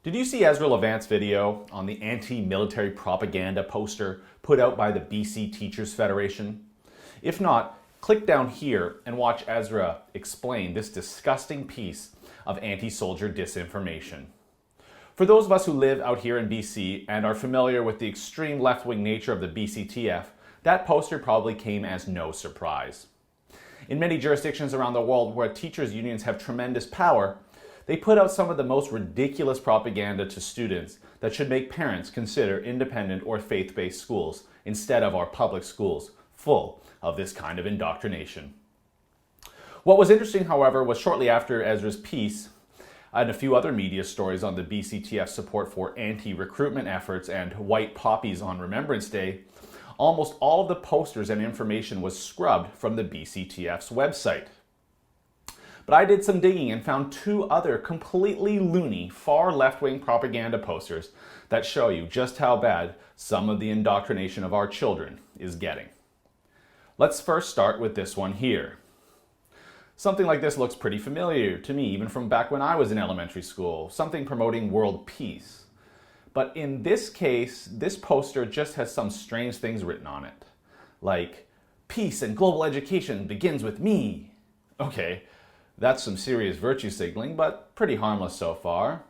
Did you see Ezra Levant's video on the anti-military propaganda poster put out by the BC Teachers Federation? If not, click down here and watch Ezra explain this disgusting piece of anti-soldier disinformation. For those of us who live out here in BC and are familiar with the extreme left-wing nature of the BCTF, that poster probably came as no surprise. In many jurisdictions around the world where teachers' unions have tremendous power, they put out some of the most ridiculous propaganda to students that should make parents consider independent or faith-based schools instead of our public schools full of this kind of indoctrination. What was interesting, however, was shortly after Ezra's piece and a few other media stories on the BCTF support for anti-recruitment efforts and white poppies on Remembrance Day, almost all of the posters and information was scrubbed from the BCTF's website. But I did some digging and found two other completely loony, far left-wing propaganda posters that show you just how bad some of the indoctrination of our children is getting. Let's first start with this one here. Something like this looks pretty familiar to me, even from back when I was in elementary school, something promoting world peace. But in this case, this poster just has some strange things written on it, like, "Peace and global education begins with me." Okay, that's some serious virtue signaling, but pretty harmless so far.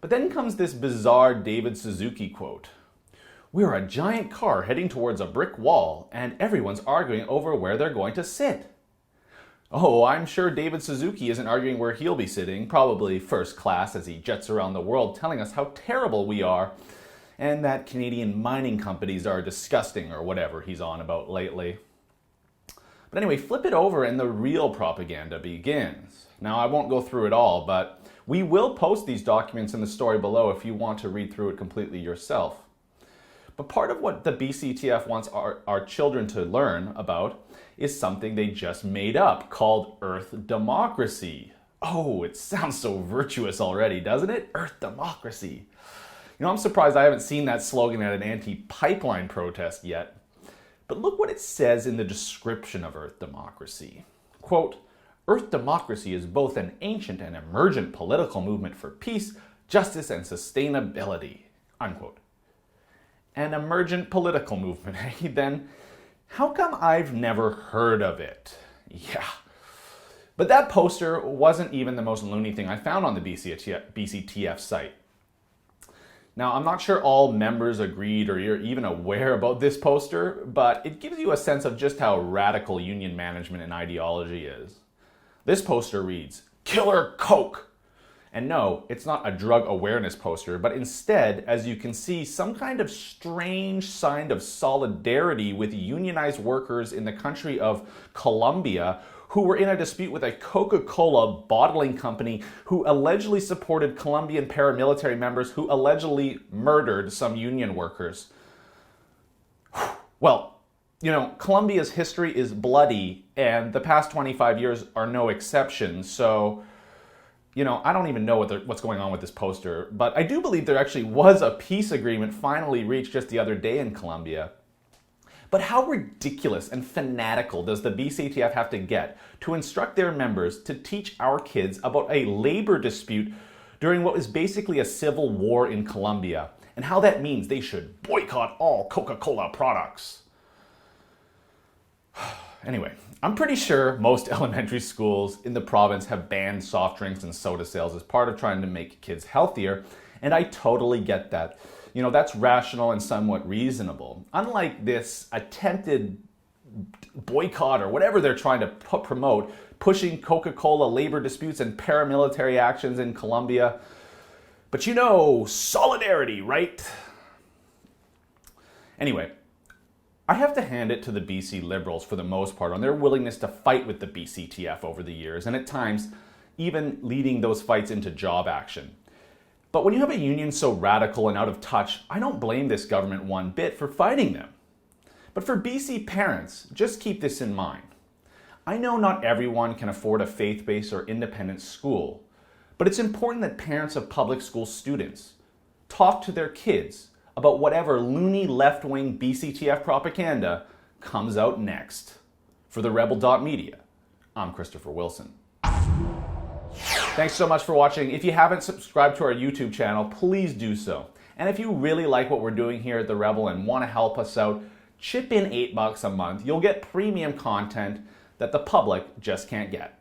But then comes this bizarre David Suzuki quote. "We're a giant car heading towards a brick wall, and everyone's arguing over where they're going to sit." Oh, I'm sure David Suzuki isn't arguing where he'll be sitting, probably first class as he jets around the world telling us how terrible we are and that Canadian mining companies are disgusting or whatever he's on about lately. But anyway, flip it over and the real propaganda begins. Now, I won't go through it all, but we will post these documents in the story below if you want to read through it completely yourself. But part of what the BCTF wants our children to learn about is something they just made up called Earth Democracy. Oh, it sounds so virtuous already, doesn't it? Earth Democracy. You know, I'm surprised I haven't seen that slogan at an anti-pipeline protest yet. But look what it says in the description of Earth Democracy. Quote, "Earth Democracy is both an ancient and emergent political movement for peace, justice, and sustainability." Unquote. An emergent political movement, eh? Then how come I've never heard of it? Yeah. But that poster wasn't even the most loony thing I found on the BCTF site. Now, I'm not sure all members agreed or you're even aware about this poster, but it gives you a sense of just how radical union management and ideology is. This poster reads, "Killer Coke." And no, it's not a drug awareness poster, but instead, as you can see, some kind of strange sign of solidarity with unionized workers in the country of Colombia who were in a dispute with a Coca-Cola bottling company who allegedly supported Colombian paramilitary members who allegedly murdered some union workers. Well, you know, Colombia's history is bloody, and the past 25 years are no exception, so you know, I don't even know what's going on with this poster, but I do believe there actually was a peace agreement finally reached just the other day in Colombia. But how ridiculous and fanatical does the BCTF have to get to instruct their members to teach our kids about a labor dispute during what is basically a civil war in Colombia, and how that means they should boycott all Coca-Cola products? Anyway, I'm pretty sure most elementary schools in the province have banned soft drinks and soda sales as part of trying to make kids healthier, and I totally get that. You know, that's rational and somewhat reasonable. Unlike this attempted boycott or whatever they're trying to promote, pushing Coca-Cola labor disputes and paramilitary actions in Colombia. But you know, solidarity, right? Anyway, I have to hand it to the BC Liberals for the most part on their willingness to fight with the BCTF over the years, and at times even leading those fights into job action. But when you have a union so radical and out of touch, I don't blame this government one bit for fighting them. But for BC parents, just keep this in mind. I know not everyone can afford a faith-based or independent school, but it's important that parents of public school students talk to their kids about whatever loony left-wing BCTF propaganda comes out next. For the Rebel.media, I'm Christopher Wilson. Thanks so much for watching. If you haven't subscribed to our YouTube channel, please do so. And if you really like what we're doing here at The Rebel and want to help us out, chip in $8 a month. You'll get premium content that the public just can't get.